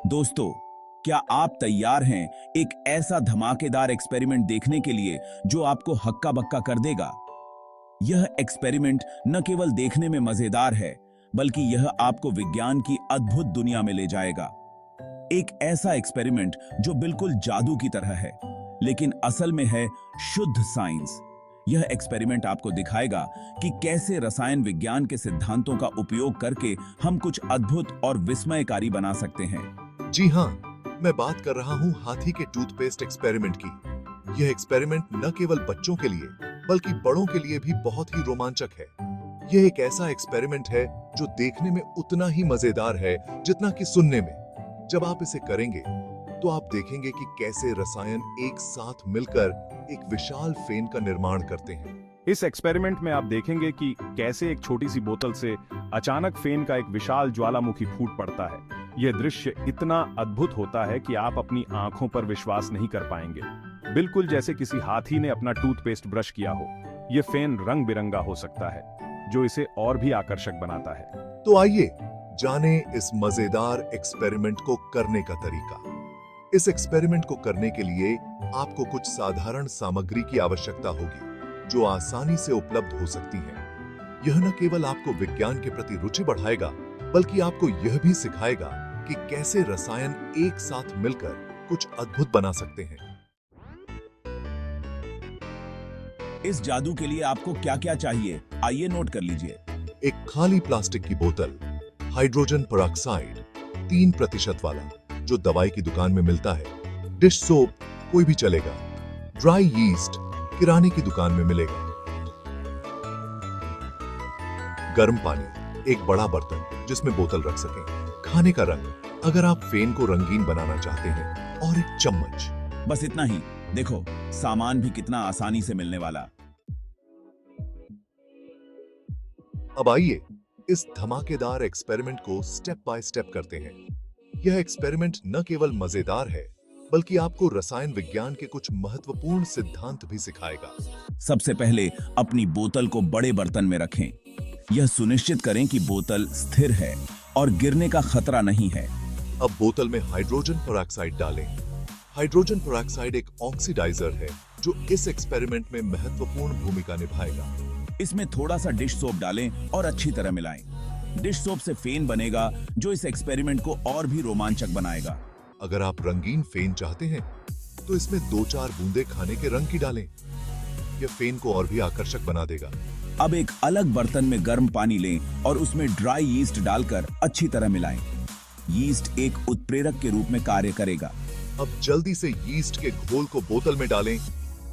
दोस्तों, क्या आप तैयार हैं एक ऐसा धमाकेदार एक्सपेरिमेंट देखने के लिए जो आपको हक्का बक्का कर देगा? यह एक्सपेरिमेंट न केवल देखने में मजेदार है, बल्कि यह आपको विज्ञान की अद्भुत दुनिया में ले जाएगा। एक ऐसा एक्सपेरिमेंट जो बिल्कुल जादू की तरह है, लेकिन असल में है शुद्ध साइंस। यह एक्सपेरिमेंट आपको दिखाएगा कि कैसे रसायन विज्ञान के सिद्धांतों का उपयोग करके हम कुछ अद्भुत और विस्मयकारी बना सकते हैं। जी हाँ, मैं बात कर रहा हूँ हाथी के टूथपेस्ट एक्सपेरिमेंट की। यह एक्सपेरिमेंट न केवल बच्चों के लिए बल्कि बड़ों के लिए भी बहुत ही रोमांचक है। यह एक ऐसा एक्सपेरिमेंट है जो देखने में उतना ही मजेदार है जितना कि सुनने में। जब आप इसे करेंगे तो आप देखेंगे कि कैसे रसायन एक साथ मिलकर एक विशाल फेन का निर्माण करते हैं। इस एक्सपेरिमेंट में आप देखेंगे कि कैसे एक छोटी सी बोतल से अचानक फेन का एक विशाल ज्वालामुखी फूट पड़ता है। यह दृश्य इतना अद्भुत होता है कि आप अपनी आंखों पर विश्वास नहीं कर पाएंगे। बिल्कुल जैसे किसी हाथी ने अपना टूथपेस्ट ब्रश किया हो। यह फेन रंग बिरंगा हो सकता है, जो इसे और भी आकर्षक बनाता है। तो आइए जाने इस मजेदार एक्सपेरिमेंट को करने का तरीका। इस एक्सपेरिमेंट को करने के लिए आपको कुछ साधारण सामग्री की आवश्यकता होगी, जो आसानी से उपलब्ध हो सकती है। यह न केवल आपको विज्ञान के प्रति रुचि बढ़ाएगा, बल्कि आपको यह भी सिखाएगा कि कैसे रसायन एक साथ मिलकर कुछ अद्भुत बना सकते हैं। इस जादू के लिए आपको क्या-क्या चाहिए, आइए नोट कर लीजिए। एक खाली प्लास्टिक की बोतल, हाइड्रोजन पेरोक्साइड 3% वाला, जो दवाई की दुकान में मिलता है। डिश सोप कोई भी चलेगा। ड्राई यीस्ट किराने की दुकान में मिलेगा। गर्म पानी, एक बड़ा बर्तन जिसमें बोतल रख सकें। खाने का रंग, अगर आप फेन को रंगीन बनाना चाहते हैं, और एक चम्मच। बस इतना ही। देखो, सामान भी कितना आसानी से मिलने वाला। अब आइए इस धमाकेदार एक्सपेरिमेंट को स्टेप बाय स्टेप करते हैं। यह एक्सपेरिमेंट न केवल मजेदार है, बल्कि आपको रसायन विज्ञान के कुछ महत्वपूर्ण सिद्धांत भी सिखाएगा। सबसे पहले अपनी बोतल को बड़े बर्तन में रखें। यह सुनिश्चित करें कि बोतल स्थिर है और गिरने का खतरा नहीं है। अब बोतल में हाइड्रोजन पेरोक्साइड डालें। हाइड्रोजन पेरोक्साइड एक ऑक्सीडाइजर है जो इस एक्सपेरिमेंट में महत्वपूर्ण भूमिका निभाएगा। इसमें थोड़ा सा डिश सोप डालें और अच्छी तरह मिलाएं। डिश सोप से फेन बनेगा, जो इस एक्सपेरिमेंट को और भी रोमांचक बनाएगा। अगर आप रंगीन फेन चाहते हैं, तो इसमें 2-4 बूंदे खाने के रंग की डालें। यह फेन को और भी आकर्षक बना देगा। अब एक अलग बर्तन में गर्म पानी लें और उसमें ड्राई यीस्ट डालकर अच्छी तरह मिलाएं। यीस्ट एक उत्प्रेरक के रूप में कार्य करेगा। अब जल्दी से यीस्ट के घोल को बोतल में डालें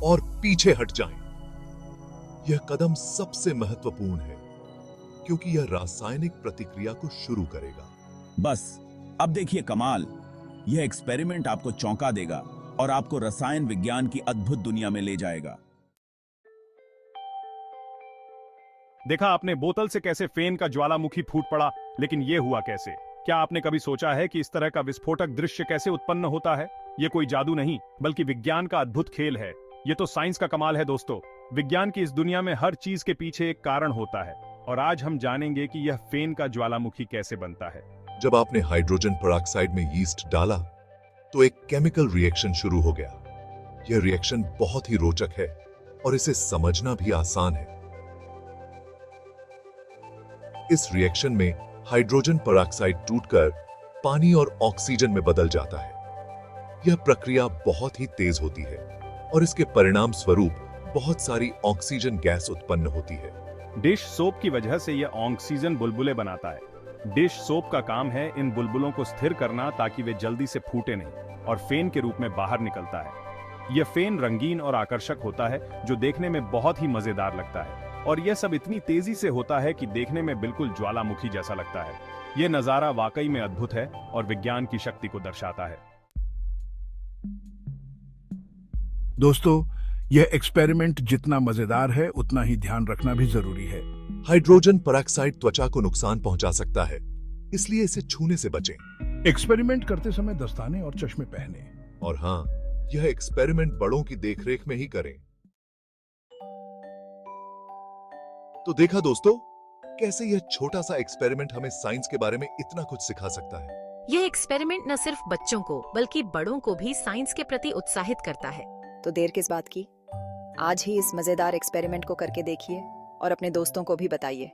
और पीछे हट जाएं। यह कदम सबसे महत्वपूर्ण है, क्योंकि यह रासायनिक प्रतिक्रिया को शुरू करेगा। बस, अब देखिए कमाल। यह एक्सपेरिमेंट आपको चौंका देगा और आपको रसायन विज्ञान की अद्भुत दुनिया में ले जाएगा। देखा आपने बोतल से कैसे फेन का ज्वालामुखी फूट पड़ा, लेकिन यह हुआ कैसे? क्या आपने कभी सोचा है कि इस तरह का विस्फोटक दृश्य कैसे उत्पन्न होता है? यह कोई जादू नहीं, बल्कि विज्ञान का अद्भुत खेल है। यह तो साइंस का कमाल है दोस्तों। विज्ञान की इस दुनिया में हर चीज के पीछे एक कारण होता है, और आज हम जानेंगे कि यह फेन का ज्वालामुखी कैसे बनता है। जब आपने हाइड्रोजन पेरोक्साइड में यीस्ट डाला, तो एक केमिकल रिएक्शन शुरू हो गया। यह रिएक्शन बहुत ही रोचक है और इसे समझना भी आसान है। इस रिएक्शन में हाइड्रोजन पेरोक्साइड टूटकर पानी और ऑक्सीजन में बदल जाता है। यह प्रक्रिया बहुत ही तेज होती है और इसके परिणाम स्वरूप बहुत सारी ऑक्सीजन गैस उत्पन्न होती है। डिश सोप की वजह से यह ऑक्सीजन बुलबुले बनाता है। डिश सोप का काम है इन बुलबुलों को स्थिर करना, ताकि वे जल्दी से फूटे नहीं और फेन के रूप में बाहर निकलता है। यह फेन रंगीन और आकर्षक होता है, जो देखने में बहुत ही मजेदार लगता है। और यह सब इतनी तेजी से होता है कि देखने में बिल्कुल ज्वालामुखी जैसा लगता है। यह नजारा वाकई में अद्भुत है और विज्ञान की शक्ति को दर्शाता है। दोस्तों, यह एक्सपेरिमेंट जितना मजेदार है, उतना ही ध्यान रखना भी जरूरी है। हाइड्रोजन पेरोक्साइड त्वचा को नुकसान पहुंचा सकता है, इसलिए इसे छूने से बचें। एक्सपेरिमेंट करते समय दस्ताने और चश्मे पहने। और हाँ, यह एक्सपेरिमेंट बड़ों की देखरेख में ही करें। तो देखा दोस्तों, कैसे यह छोटा सा एक्सपेरिमेंट हमें साइंस के बारे में इतना कुछ सिखा सकता है। यह एक्सपेरिमेंट न सिर्फ बच्चों को बल्कि बड़ों को भी साइंस के प्रति उत्साहित करता है। तो देर किस बात की, आज ही इस मजेदार एक्सपेरिमेंट को करके देखिए और अपने दोस्तों को भी बताइए।